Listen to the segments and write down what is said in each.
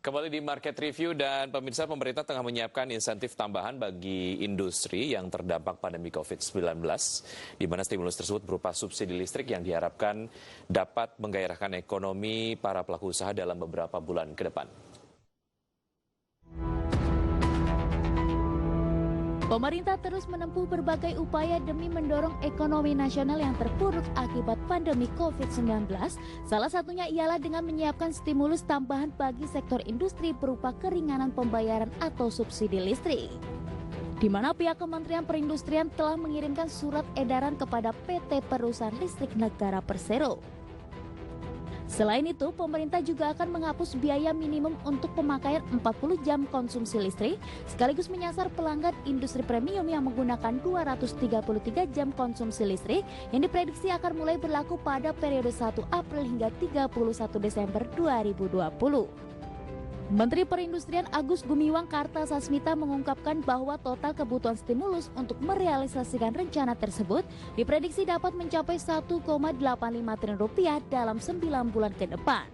Kembali di Market Review dan pemirsa, pemerintah tengah menyiapkan insentif tambahan bagi industri yang terdampak pandemi COVID-19, di mana stimulus tersebut berupa subsidi listrik yang diharapkan dapat menggairahkan ekonomi para pelaku usaha dalam beberapa bulan ke depan. Pemerintah terus menempuh berbagai upaya demi mendorong ekonomi nasional yang terpuruk akibat pandemi COVID-19. Salah satunya ialah dengan menyiapkan stimulus tambahan bagi sektor industri berupa keringanan pembayaran atau subsidi listrik. Di mana pihak Kementerian Perindustrian telah mengirimkan surat edaran kepada PT Perusahaan Listrik Negara Persero. Selain itu, pemerintah juga akan menghapus biaya minimum untuk pemakaian 40 jam konsumsi listrik, sekaligus menyasar pelanggan industri premium yang menggunakan 233 jam konsumsi listrik yang diprediksi akan mulai berlaku pada periode 1 April hingga 31 Desember 2020. Menteri Perindustrian Agus Gumiwang Kartasasmita mengungkapkan bahwa total kebutuhan stimulus untuk merealisasikan rencana tersebut diprediksi dapat mencapai 1,85 triliun rupiah dalam 9 bulan ke depan.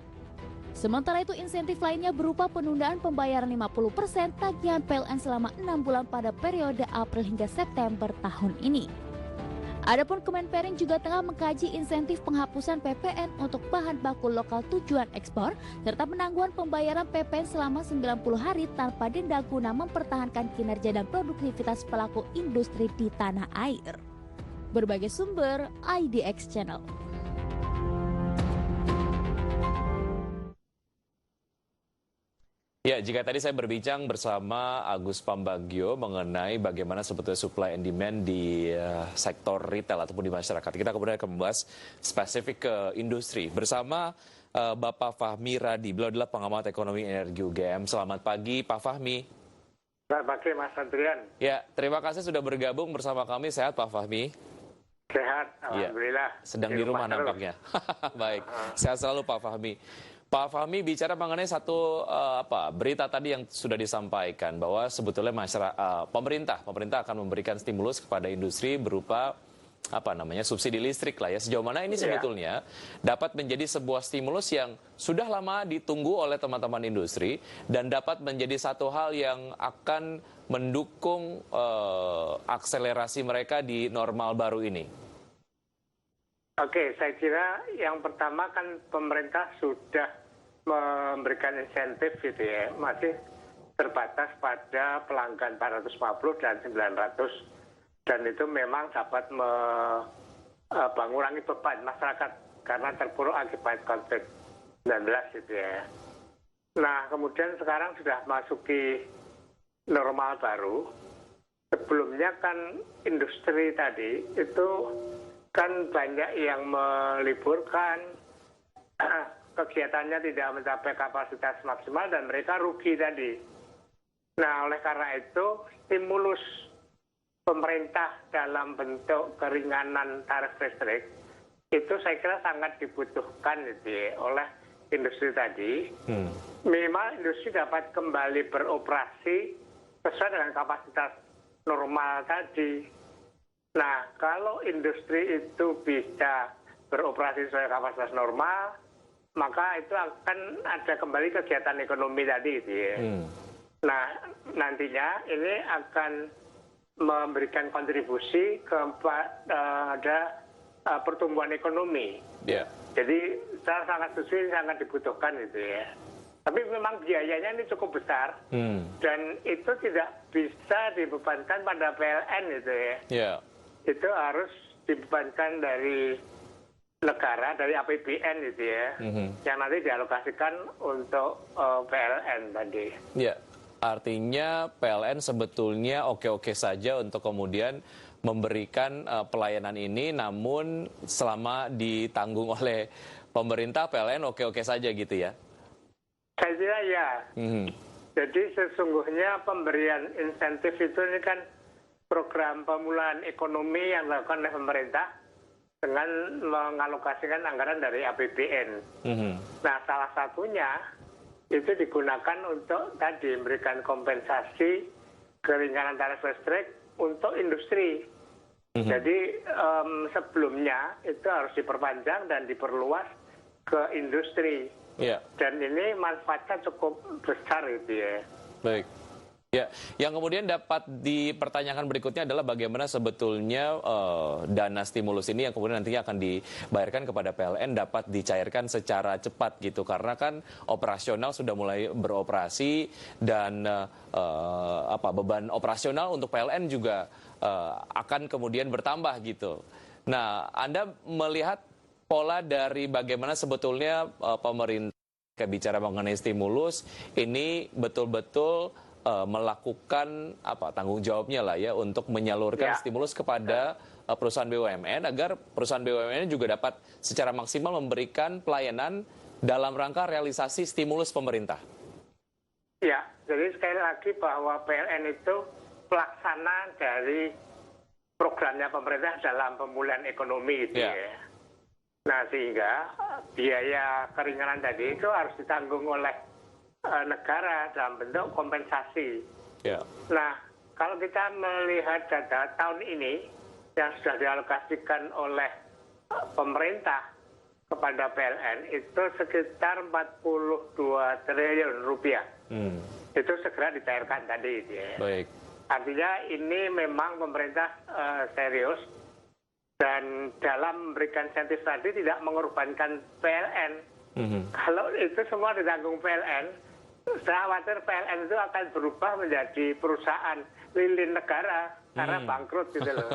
Sementara itu, insentif lainnya berupa penundaan pembayaran 50% tagihan PLN selama 6 bulan pada periode April hingga September tahun ini. Adapun Kemenperin juga tengah mengkaji insentif penghapusan PPN untuk bahan baku lokal tujuan ekspor serta penangguhan pembayaran PPN selama 90 hari tanpa denda guna mempertahankan kinerja dan produktivitas pelaku industri di tanah air. Berbagai sumber IDX Channel. Ya, jika tadi saya berbincang bersama Agus Pambagio mengenai bagaimana sebetulnya supply and demand di sektor retail ataupun di masyarakat. Kita kemudian akan membahas spesifik ke industri bersama Bapak Fahmi Radi. Beliau adalah pengamat ekonomi energi UGM. Selamat pagi, Pak Fahmi. Selamat pagi, Mas Adrian. Ya, terima kasih sudah bergabung bersama kami. Sehat, Pak Fahmi? Sehat, alhamdulillah. Ya, sedang di rumah nampaknya. Baik, sehat selalu Pak Fahmi. Pak Fahmi bicara mengenai satu berita tadi yang sudah disampaikan bahwa sebetulnya pemerintah akan memberikan stimulus kepada industri berupa subsidi listrik lah ya. Sejauh mana ini sebetulnya dapat menjadi sebuah stimulus yang sudah lama ditunggu oleh teman-teman industri dan dapat menjadi satu hal yang akan mendukung akselerasi mereka di normal baru ini. Oke, saya kira yang pertama kan pemerintah sudah memberikan insentif gitu ya, masih terbatas pada pelanggan 450 dan 900, dan itu memang dapat mengurangi beban masyarakat karena terpuruk akibat COVID-19 gitu ya. Nah, kemudian sekarang sudah masuki normal baru. Sebelumnya kan industri tadi itu kan banyak yang meliburkan, kegiatannya tidak mencapai kapasitas maksimal dan mereka rugi tadi. Nah, oleh karena itu stimulus pemerintah dalam bentuk keringanan tarif listrik itu saya kira sangat dibutuhkan gitu ya, oleh industri tadi. Minimal industri dapat kembali beroperasi sesuai dengan kapasitas normal tadi. Nah, kalau industri itu bisa beroperasi sesuai kapasitas normal, maka itu akan ada kembali kegiatan ekonomi tadi gitu ya. Nah, nantinya ini akan memberikan kontribusi kepada pertumbuhan ekonomi. Jadi saya sangat setuju, sangat dibutuhkan gitu ya. Tapi memang biayanya ini cukup besar dan itu tidak bisa dibebankan pada PLN gitu ya. Itu harus dibebankan dari negara, dari APBN gitu ya, yang nanti dialokasikan untuk PLN tadi. Ya, artinya PLN sebetulnya oke-oke saja untuk kemudian memberikan pelayanan ini, namun selama ditanggung oleh pemerintah, PLN oke-oke saja gitu ya? Saya kira ya. Jadi sesungguhnya pemberian insentif itu ini kan program pemulihan ekonomi yang dilakukan oleh pemerintah dengan mengalokasikan anggaran dari APBN. Nah, salah satunya itu digunakan untuk tadi memberikan kompensasi keringanan tarif listrik untuk industri. Jadi sebelumnya itu harus diperpanjang dan diperluas ke industri. Ya. Dan ini manfaatnya cukup besar gitu ya. Baik. Ya, yang kemudian dapat dipertanyakan berikutnya adalah bagaimana sebetulnya dana stimulus ini yang kemudian nantinya akan dibayarkan kepada PLN dapat dicairkan secara cepat gitu, karena kan operasional sudah mulai beroperasi dan beban operasional untuk PLN juga akan kemudian bertambah gitu. Nah, Anda melihat pola dari bagaimana sebetulnya pemerintah bicara mengenai stimulus ini betul-betul melakukan tanggung jawabnya lah ya untuk menyalurkan stimulus kepada perusahaan BUMN agar perusahaan BUMN juga dapat secara maksimal memberikan pelayanan dalam rangka realisasi stimulus pemerintah. Ya, jadi sekali lagi bahwa PLN itu pelaksana dari programnya pemerintah dalam pemulihan ekonomi itu ya. Nah, sehingga biaya keringanan tadi itu harus ditanggung oleh negara dalam bentuk kompensasi. Nah, kalau kita melihat data tahun ini yang sudah dialokasikan oleh pemerintah kepada PLN itu sekitar 42 triliun rupiah. Itu segera dicairkan tadi. Ya. Baik. Artinya ini memang pemerintah serius dan dalam memberikan insentif tadi tidak mengorbankan PLN. Kalau itu semua ditanggung PLN, saya khawatir PLN itu akan berubah menjadi perusahaan lilin negara karena bangkrut gitu loh.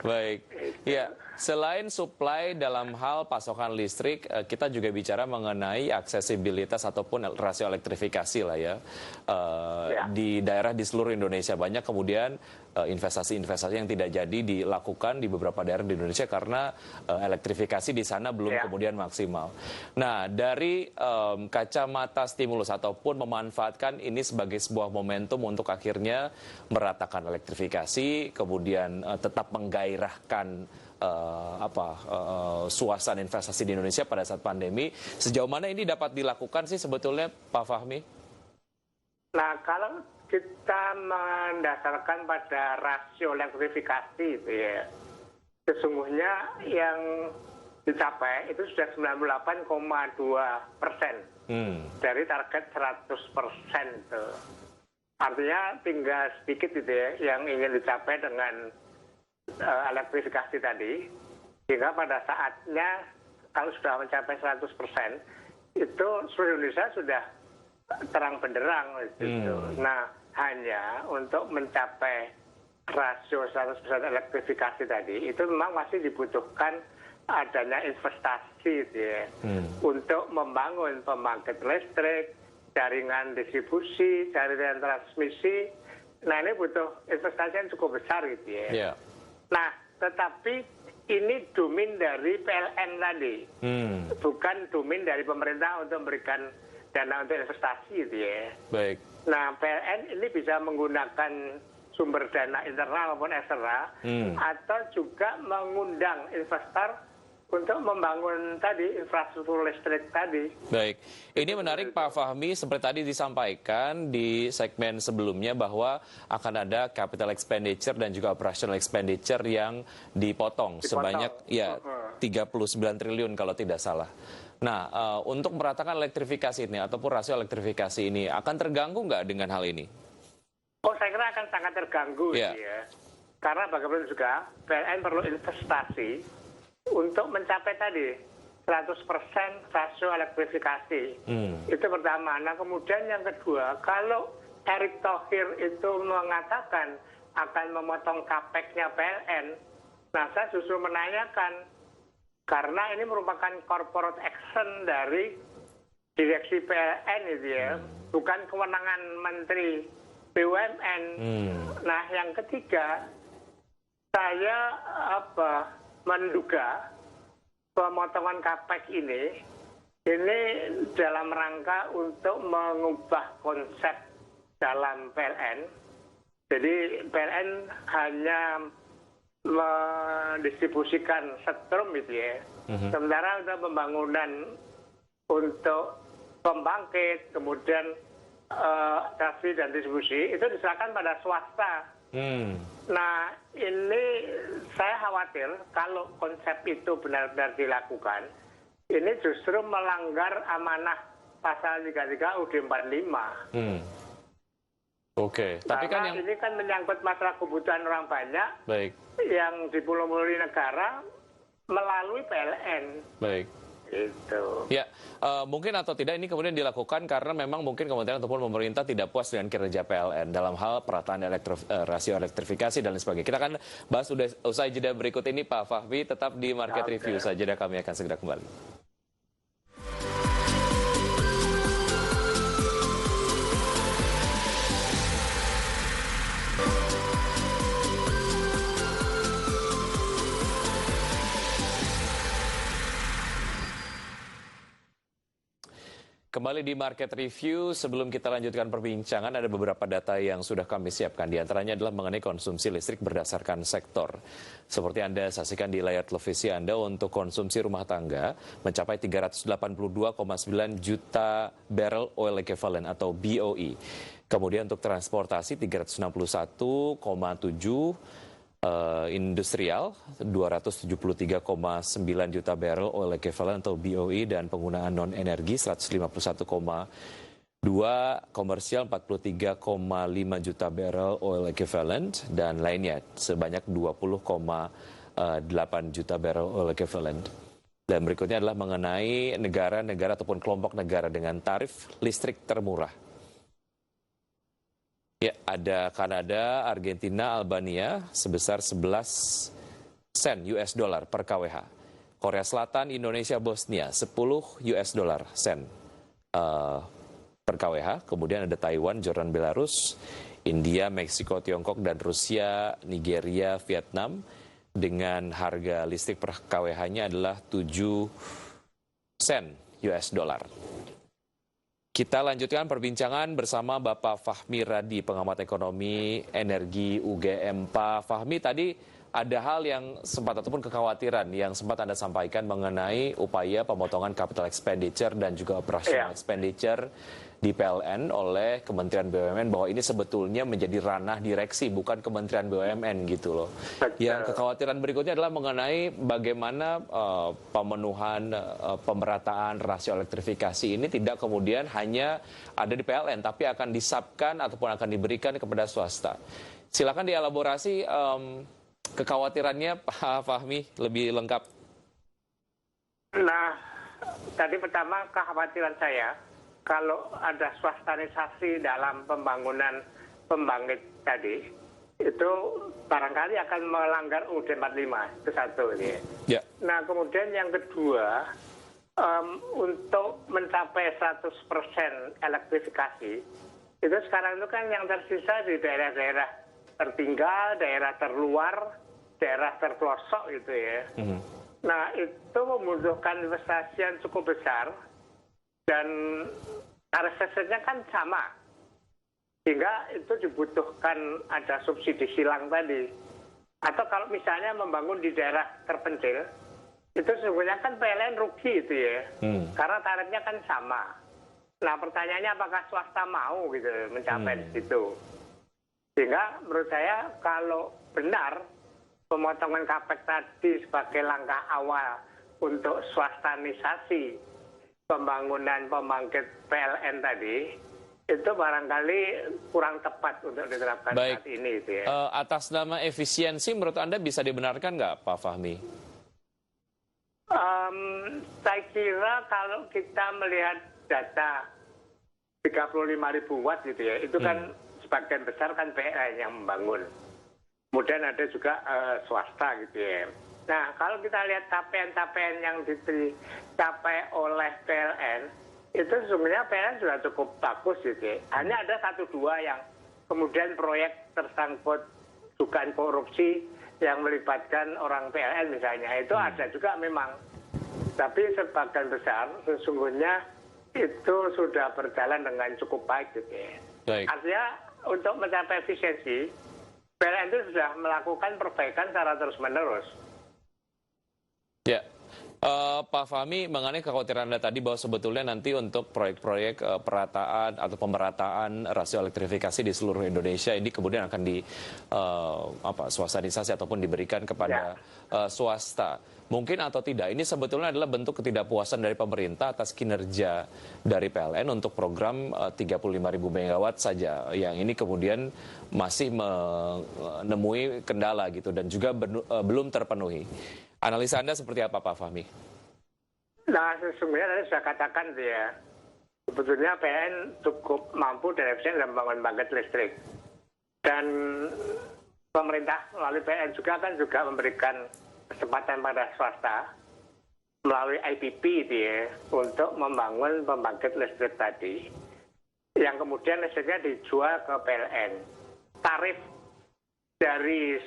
Baik, ya. Selain supply dalam hal pasokan listrik, kita juga bicara mengenai aksesibilitas ataupun rasio elektrifikasi lah ya. Di daerah di seluruh Indonesia banyak kemudian investasi-investasi yang tidak jadi dilakukan di beberapa daerah di Indonesia karena elektrifikasi di sana belum kemudian maksimal. Nah, dari kacamata stimulus ataupun memanfaatkan ini sebagai sebuah momentum untuk akhirnya meratakan elektrifikasi, kemudian tetap menggairahkan suasana investasi di Indonesia pada saat pandemi. Sejauh mana ini dapat dilakukan sih sebetulnya, Pak Fahmi? Nah, kalau kita mendasarkan pada rasio elektrifikasi itu ya, sesungguhnya yang dicapai itu sudah 98,2% dari target 100% itu. Artinya tinggal sedikit gitu ya yang ingin dicapai dengan elektrifikasi tadi, sehingga pada saatnya kalau sudah mencapai 100% itu seluruh Indonesia sudah terang benderang gitu. Nah, hanya untuk mencapai rasio 100% elektrifikasi tadi itu memang masih dibutuhkan adanya investasi gitu ya, untuk membangun pembangkit listrik, jaringan distribusi, jaringan transmisi. Nah, ini butuh investasi yang cukup besar gitu ya. Nah, tetapi ini domain dari PLN tadi, bukan domain dari pemerintah untuk memberikan dana untuk investasi gitu ya. Baik. Nah, PLN ini bisa menggunakan sumber dana internal maupun eksternal, atau juga mengundang investor untuk membangun tadi infrastruktur listrik tadi. Baik, ini menarik Pak Fahmi, seperti tadi disampaikan di segmen sebelumnya bahwa akan ada capital expenditure dan juga operational expenditure yang dipotong. Sebanyak 39 triliun kalau tidak salah. Nah, untuk meratakan elektrifikasi ini ataupun rasio elektrifikasi ini akan terganggu nggak dengan hal ini? Oh, saya kira akan sangat terganggu ya. Karena bagaimana juga PLN perlu investasi untuk mencapai tadi 100% rasio elektrifikasi. Itu pertama. Nah, kemudian yang kedua, kalau Erick Thohir itu mengatakan akan memotong capex-nya PLN, nah saya justru menanyakan, karena ini merupakan corporate action dari direksi PLN itu ya, bukan kewenangan Menteri BUMN. Nah, yang ketiga, saya menduga pemotongan capex ini dalam rangka untuk mengubah konsep dalam PLN. Jadi PLN hanya mendistribusikan setrum gitu ya. Sementara untuk pembangunan untuk pembangkit, kemudian transmisi dan distribusi itu diserahkan pada swasta. Nah, ini saya khawatir kalau konsep itu benar-benar dilakukan, ini justru melanggar amanah pasal 33 UUD 45. Oke, tapi kan yang ini kan menyangkut masalah kebutuhan orang banyak baik, yang dipulung-pulung negara melalui PLN. baik. Itu. Ya, mungkin atau tidak ini kemudian dilakukan karena memang mungkin kementerian ataupun pemerintah tidak puas dengan kinerja PLN dalam hal perataan rasio elektrifikasi dan lain sebagainya. Kita akan bahas usai jeda berikut ini, Pak Fahmi, tetap di Market Review. Usai jeda kami akan segera kembali. Kembali di Market Review, sebelum kita lanjutkan perbincangan, ada beberapa data yang sudah kami siapkan. Di antaranya adalah mengenai konsumsi listrik berdasarkan sektor. Seperti Anda saksikan di layar televisi Anda, untuk konsumsi rumah tangga mencapai 382,9 juta barrel oil equivalent atau BOE. Kemudian untuk transportasi 361,7 industrial 273,9 juta barrel oil equivalent atau BOE, dan penggunaan non-energi 151,2, komersial 43,5 juta barrel oil equivalent, dan lainnya sebanyak 20,8 juta barrel oil equivalent. Dan berikutnya adalah mengenai negara-negara ataupun kelompok negara dengan tarif listrik termurah. Ya, ada Kanada, Argentina, Albania sebesar 11 sen US dollar per kWh. Korea Selatan, Indonesia, Bosnia 10 US dollar sen per kWh. Kemudian ada Taiwan, Jordan, Belarus, India, Meksiko, Tiongkok, dan Rusia, Nigeria, Vietnam dengan harga listrik per kWh-nya adalah 7 sen US dollar. Kita lanjutkan perbincangan bersama Bapak Fahmi Radi, pengamat ekonomi energi UGM. Pak Fahmi, tadi ada hal yang sempat ataupun kekhawatiran yang sempat Anda sampaikan mengenai upaya pemotongan capital expenditure dan juga operational expenditure di PLN oleh Kementerian BUMN, bahwa ini sebetulnya menjadi ranah direksi, bukan Kementerian BUMN gitu loh. Yang kekhawatiran berikutnya adalah mengenai bagaimana pemenuhan pemerataan rasio elektrifikasi ini tidak kemudian hanya ada di PLN, tapi akan disapkan ataupun akan diberikan kepada swasta. Silakan dielaborasi kekhawatirannya, Pak Fahmi, lebih lengkap. Nah, tadi pertama kekhawatiran saya, kalau ada swastanisasi dalam pembangunan pembangkit tadi, itu barangkali akan melanggar UUD 45, itu satu. Ya. Nah, kemudian yang kedua, untuk mencapai 100% elektrifikasi, itu sekarang itu kan yang tersisa di daerah-daerah tertinggal, daerah terluar, daerah terpelosok gitu ya. Nah, itu membutuhkan investasi yang cukup besar, dan tarif-nya kan sama, sehingga itu dibutuhkan ada subsidi silang tadi. Atau kalau misalnya membangun di daerah terpencil, itu sebenarnya kan PLN rugi itu ya, karena tarifnya kan sama. Nah, pertanyaannya apakah swasta mau gitu mencapai di situ? Sehingga menurut saya kalau benar pemotongan capex tadi sebagai langkah awal untuk swastanisasi pembangunan pembangkit PLN tadi, itu barangkali kurang tepat untuk diterapkan saat ini. Itu ya. Atas nama efisiensi, menurut Anda bisa dibenarkan nggak, Pak Fahmi? Saya kira kalau kita melihat data 35.000 watt gitu ya, itu kan sebagian besar kan PLN yang membangun. Kemudian ada juga swasta gitu ya. Nah, kalau kita lihat capaian-capaian yang dicapai oleh PLN, itu sebenarnya PLN sudah cukup bagus gitu ya. Hanya ada 1-2 yang kemudian proyek tersangkut dugaan korupsi yang melibatkan orang PLN misalnya. Itu ada juga memang. Tapi sebagian besar sesungguhnya itu sudah berjalan dengan cukup baik gitu ya. Artinya untuk mencapai efisiensi, PLN itu sudah melakukan perbaikan secara terus-menerus. Ya, Pak Fahmi, mengenai kekhawatiran Anda tadi bahwa sebetulnya nanti untuk proyek-proyek perataan atau pemerataan rasio elektrifikasi di seluruh Indonesia ini kemudian akan swastanisasi ataupun diberikan kepada swasta. Mungkin atau tidak, ini sebetulnya adalah bentuk ketidakpuasan dari pemerintah atas kinerja dari PLN untuk program 35.000 megawatt saja, yang ini kemudian masih menemui kendala gitu dan juga belum terpenuhi. Analisa Anda seperti apa, Pak Fahmi? Nah, sesungguhnya tadi sudah katakan ya, sebetulnya PLN cukup mampu dan efisien dalam membangun pembangkit listrik. Dan pemerintah melalui PLN juga memberikan kesempatan pada swasta melalui IPP ya, untuk membangun pembangkit listrik tadi, yang kemudian listriknya dijual ke PLN. Tarif dari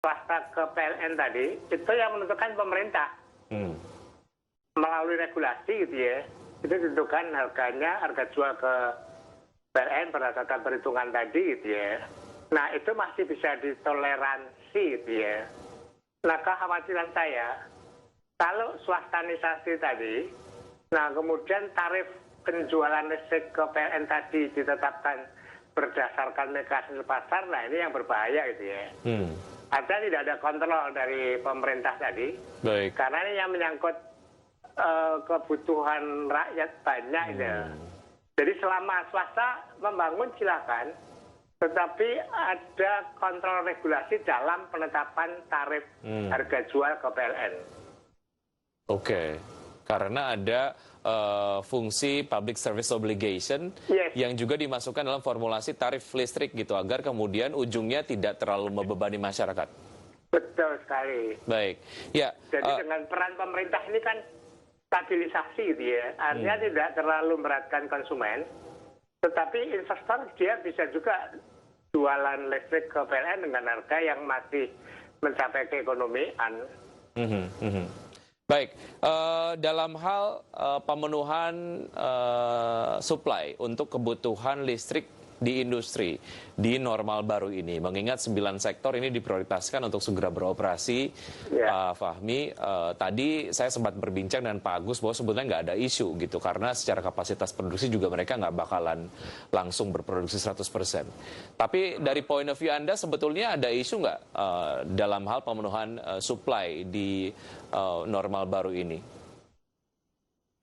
swasta ke PLN tadi itu yang menentukan pemerintah melalui regulasi gitu ya, itu ditentukan harga jual ke PLN berdasarkan perhitungan tadi gitu ya. Nah itu masih bisa ditoleransi gitu ya. Nah kekhawatiran saya kalau swastanisasi tadi, nah kemudian tarif penjualan listrik ke PLN tadi ditetapkan berdasarkan mekanisme pasar, nah ini yang berbahaya gitu ya. Ada tidak ada kontrol dari pemerintah tadi. Baik. Karena ini yang menyangkut kebutuhan rakyat banyak ya. Jadi selama swasta membangun silakan, tetapi ada kontrol regulasi dalam penetapan tarif harga jual ke PLN. Oke, karena ada fungsi public service obligation yang juga dimasukkan dalam formulasi tarif listrik gitu, agar kemudian ujungnya tidak terlalu membebani masyarakat. Betul sekali. Baik, ya. Jadi dengan peran pemerintah ini kan stabilisasi gitu ya, artinya tidak terlalu memberatkan konsumen, tetapi investor dia bisa juga jualan listrik ke PLN dengan harga yang masih mencapai keekonomian. Baik, dalam hal pemenuhan supply untuk kebutuhan listrik di industri di normal baru ini, mengingat 9 sektor ini diprioritaskan untuk segera beroperasi, Pak Fahmi, tadi saya sempat berbincang dengan Pak Agus bahwa sebetulnya nggak ada isu gitu, karena secara kapasitas produksi juga mereka nggak bakalan langsung berproduksi 100%. Tapi dari point of view Anda sebetulnya ada isu nggak dalam hal pemenuhan supply di normal baru ini?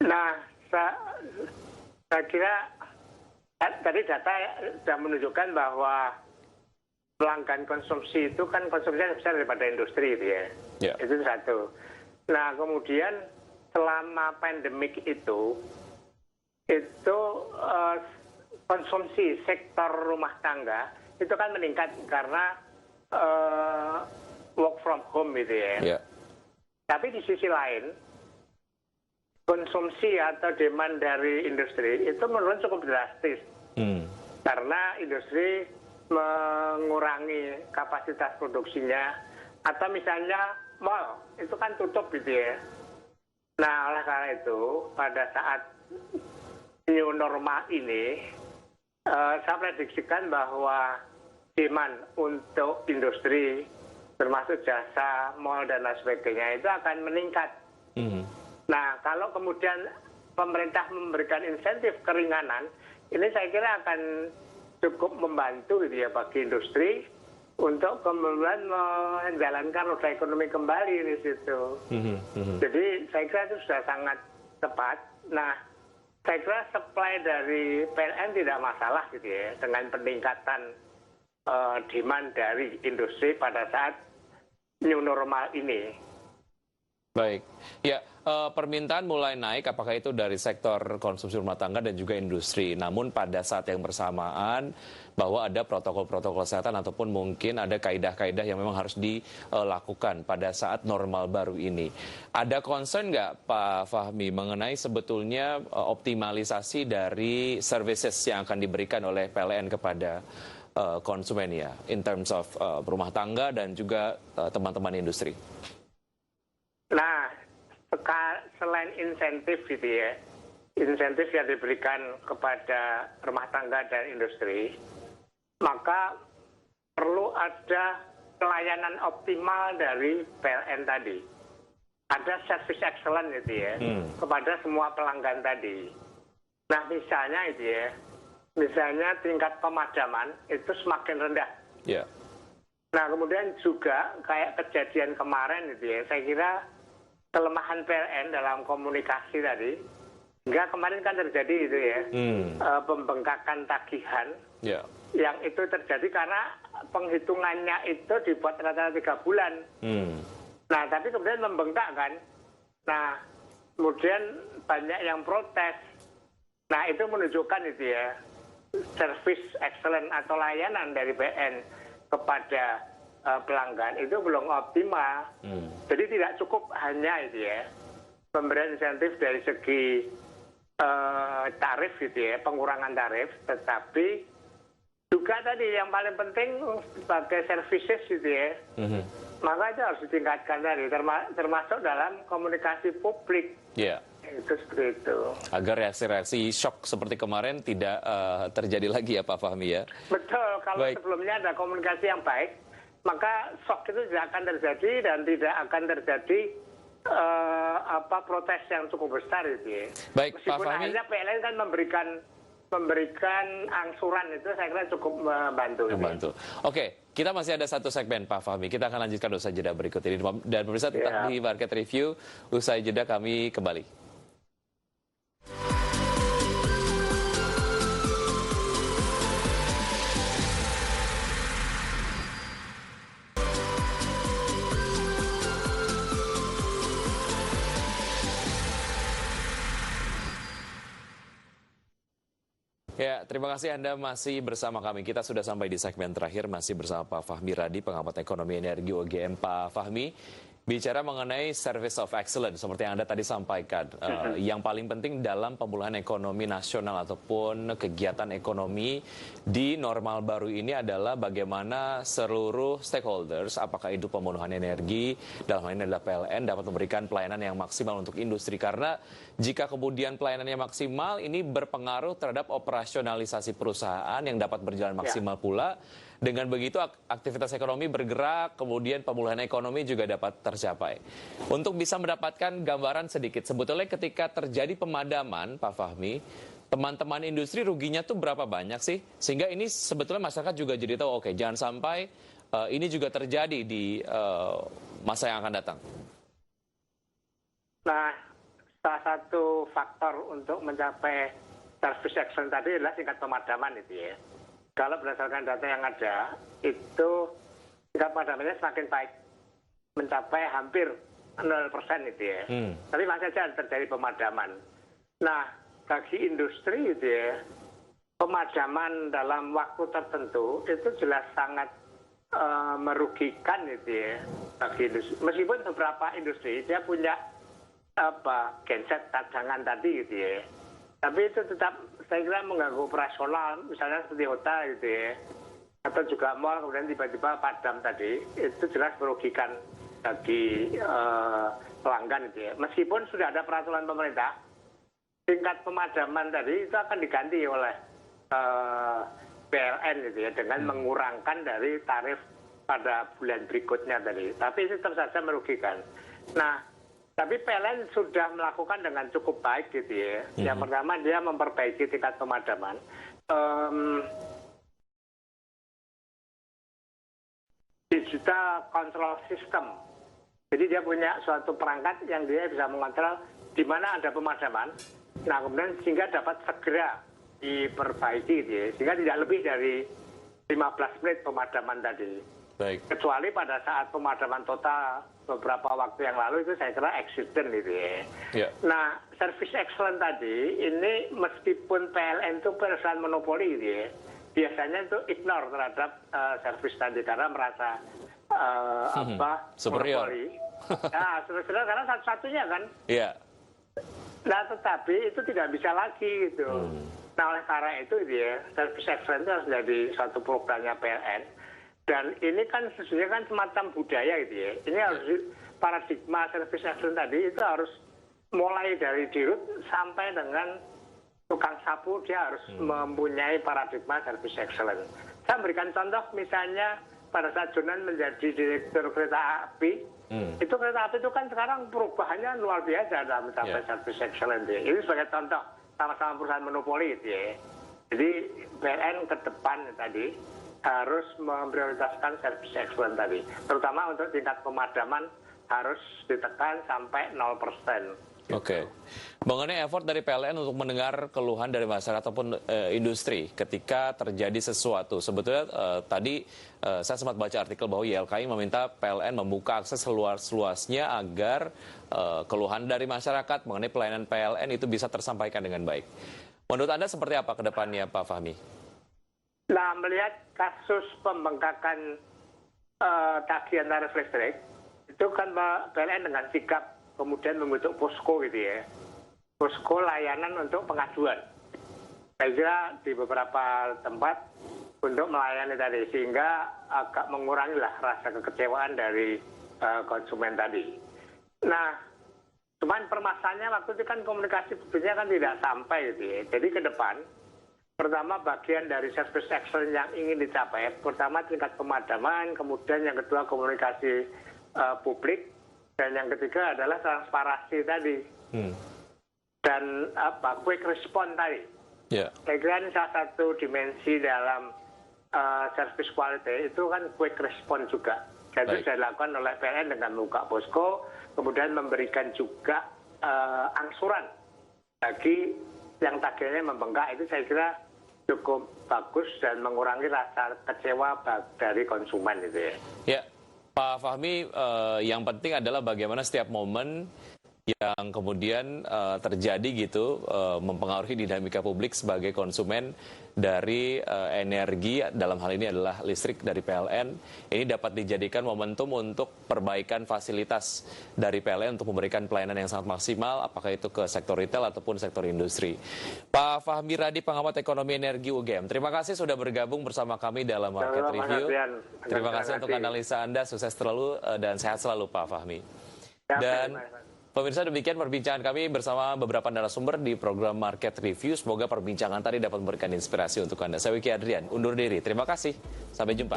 Nah, saya kira tadi data sudah menunjukkan bahwa pelanggan konsumsi itu kan konsumsinya besar daripada industri itu ya. Itu satu. Nah kemudian selama pandemik itu konsumsi sektor rumah tangga itu kan meningkat karena work from home gitu ya. Tapi di sisi lain konsumsi atau demand dari industri itu menurun cukup drastis. Karena industri mengurangi kapasitas produksinya, atau misalnya mall itu kan tutup gitu ya. Nah oleh karena itu pada saat new normal ini saya prediksikan bahwa demand untuk industri termasuk jasa, mall dan lain sebagainya itu akan meningkat. Nah kalau kemudian pemerintah memberikan insentif keringanan, ini saya kira akan cukup membantu gitu ya bagi industri untuk kemudian menjalankan roda ekonomi kembali di situ. Jadi saya kira itu sudah sangat tepat. Nah, saya kira supply dari PLN tidak masalah gitu ya dengan peningkatan demand dari industri pada saat new normal ini. Baik, ya permintaan mulai naik, apakah itu dari sektor konsumsi rumah tangga dan juga industri. Namun pada saat yang bersamaan bahwa ada protokol-protokol kesehatan ataupun mungkin ada kaidah-kaidah yang memang harus dilakukan pada saat normal baru ini. Ada concern nggak Pak Fahmi mengenai sebetulnya optimalisasi dari services yang akan diberikan oleh PLN kepada konsumen ya, in terms of rumah tangga dan juga teman-teman industri? Nah, selain insentif gitu ya, insentif yang diberikan kepada rumah tangga dan industri, maka perlu ada pelayanan optimal dari PLN tadi. Ada service excellent gitu ya, kepada semua pelanggan tadi. Nah misalnya itu ya, misalnya tingkat pemadaman itu semakin rendah. Ya. Nah kemudian juga kayak kejadian kemarin itu ya, saya kira kelemahan PLN dalam komunikasi tadi, hingga kemarin kan terjadi itu ya, pembengkakan tagihan, yang itu terjadi karena penghitungannya itu dibuat rata-rata 3 bulan. Nah tapi kemudian membengkak kan, nah kemudian banyak yang protes. Nah itu menunjukkan itu ya, service excellent atau layanan dari PLN kepada pelanggan itu belum optimal. Jadi tidak cukup hanya itu ya, pemberian insentif dari segi tarif gitu ya, pengurangan tarif, tetapi juga tadi yang paling penting sebagai services gitu ya, maka itu harus ditingkatkan tadi, termasuk dalam komunikasi publik. Itu seperti itu. Agar reaksi-reaksi shock seperti kemarin tidak terjadi lagi ya Pak Fahmi ya. Betul, kalau sebelumnya ada komunikasi yang baik, maka shock itu tidak akan terjadi dan tidak akan terjadi protes yang cukup besar itu ya. Baik, meskipun Pak Fahmi, akhirnya PLN kan memberikan angsuran, itu saya kira cukup membantu. Oke, kita masih ada satu segmen Pak Fahmi. Kita akan lanjutkan usai jeda berikut ini. Dan pemirsa tetap di Market Review. Usai jeda kami kembali. Ya, terima kasih Anda masih bersama kami. Kita sudah sampai di segmen terakhir, masih bersama Pak Fahmi Radi, pengamat ekonomi energi UGM. Pak Fahmi, bicara mengenai service of excellence, seperti yang Anda tadi sampaikan, yang paling penting dalam pemulihan ekonomi nasional ataupun kegiatan ekonomi di normal baru ini adalah bagaimana seluruh stakeholders, apakah itu pemenuhan energi, dalam hal ini adalah PLN, dapat memberikan pelayanan yang maksimal untuk industri. Karena jika kemudian pelayanannya maksimal, ini berpengaruh terhadap operasionalisasi perusahaan yang dapat berjalan maksimal pula. Dengan begitu aktivitas ekonomi bergerak, kemudian pemulihan ekonomi juga dapat tercapai. Untuk bisa mendapatkan gambaran sedikit, sebetulnya ketika terjadi pemadaman, Pak Fahmi, teman-teman industri ruginya tuh berapa banyak sih? Sehingga ini sebetulnya masyarakat juga jadi tahu, oke, jangan sampai ini juga terjadi di masa yang akan datang. Nah, salah satu faktor untuk mencapai service excellence tadi adalah tingkat pemadaman itu ya. Kalau berdasarkan data yang ada, itu tingkat pemadamannya semakin baik, mencapai hampir 0% itu ya. Tapi masih saja terjadi pemadaman. Nah, bagi industri itu ya, pemadaman dalam waktu tertentu itu jelas sangat merugikan itu ya bagi industri. Meskipun beberapa industri dia punya genset cadangan tadi gitu ya. Tapi itu tetap saya kira mengganggu operasional, misalnya seperti hotel gitu ya, atau juga mall kemudian tiba-tiba padam tadi, itu jelas merugikan bagi pelanggan gitu ya. Meskipun sudah ada peraturan pemerintah, tingkat pemadaman tadi itu akan diganti oleh PLN gitu ya, dengan mengurangkan dari tarif pada bulan berikutnya tadi. Tapi itu tetap saja merugikan. Nah, tapi PLN sudah melakukan dengan cukup baik gitu ya. Yang pertama dia memperbaiki tingkat pemadaman. Digital control system. Jadi dia punya suatu perangkat yang dia bisa mengontrol di mana ada pemadaman. Nah kemudian sehingga dapat segera diperbaiki gitu ya. Sehingga tidak lebih dari 15 menit pemadaman tadi. Baik. Kecuali pada saat pemadaman total beberapa waktu yang lalu itu saya kira accident gitu ya. Nah, service excellent tadi ini meskipun PLN itu perusahaan monopoli gitu ya, biasanya itu ignore terhadap service tadi karena merasa superior. Nah, superior karena satu-satunya kan. Iya. Nah, tetapi itu tidak bisa lagi gitu. Nah, oleh karena itu ya, service excellent itu harus jadi satu programnya PLN. Dan ini kan sesungguhnya kan semacam budaya gitu ya. Ini harus paradigma service excellence tadi itu harus mulai dari dirut sampai dengan tukang sapu dia harus mempunyai paradigma service excellence. Saya berikan contoh misalnya pada saat Jonan menjadi direktur kereta api, itu kereta api itu kan sekarang perubahannya luar biasa dalam mencapai service excellence. Ini sebagai contoh sama-sama perusahaan monopoli gitu ya. Jadi PLN ke depan tadi harus memprioritaskan service excellence tadi, terutama untuk tingkat pemadaman harus ditekan sampai 0%. Oke. Mengenai effort dari PLN untuk mendengar keluhan dari masyarakat ataupun industri ketika terjadi sesuatu. Sebetulnya tadi saya sempat baca artikel bahwa YLKI meminta PLN membuka akses seluas-luasnya agar keluhan dari masyarakat mengenai pelayanan PLN itu bisa tersampaikan dengan baik. Menurut Anda seperti apa ke depannya, Pak Fahmi? Nah, melihat kasus pembengkakan tagihan tarif listrik, itu kan PLN dengan sikap kemudian membentuk posko gitu ya, posko layanan untuk pengaduan. Saya kira di beberapa tempat untuk melayani tadi, sehingga agak mengurangi lah rasa kekecewaan dari konsumen tadi. Nah, cuman permasalahannya waktu itu kan komunikasi publiknya kan tidak sampai gitu ya. Jadi ke depan, pertama bagian dari service excellence yang ingin dicapai, pertama tingkat pemadaman, kemudian yang kedua komunikasi publik, dan yang ketiga adalah transparansi tadi, dan quick response tadi. Saya kira ini salah satu dimensi dalam service quality itu kan quick response juga. Jadi sudah dilakukan oleh PLN dengan membuka posko, kemudian memberikan juga angsuran bagi yang tagihannya membengkak. Itu saya kira cukup bagus dan mengurangi rasa kecewa dari konsumen itu ya. Ya. Pak Fahmi, yang penting adalah bagaimana setiap momen yang kemudian terjadi gitu mempengaruhi dinamika publik sebagai konsumen dari energi, dalam hal ini adalah listrik dari PLN, ini dapat dijadikan momentum untuk perbaikan fasilitas dari PLN untuk memberikan pelayanan yang sangat maksimal, apakah itu ke sektor retail ataupun sektor industri. Pak Fahmi Radi, pengamat ekonomi energi UGM, terima kasih sudah bergabung bersama kami dalam Market Review. Terima kasih untuk analisa Anda, sukses terlalu dan sehat selalu Pak Fahmi. Dan pemirsa, demikian perbincangan kami bersama beberapa narasumber di program Market Review. Semoga perbincangan tadi dapat memberikan inspirasi untuk Anda. Saya Wiki Adrian, undur diri. Terima kasih. Sampai jumpa.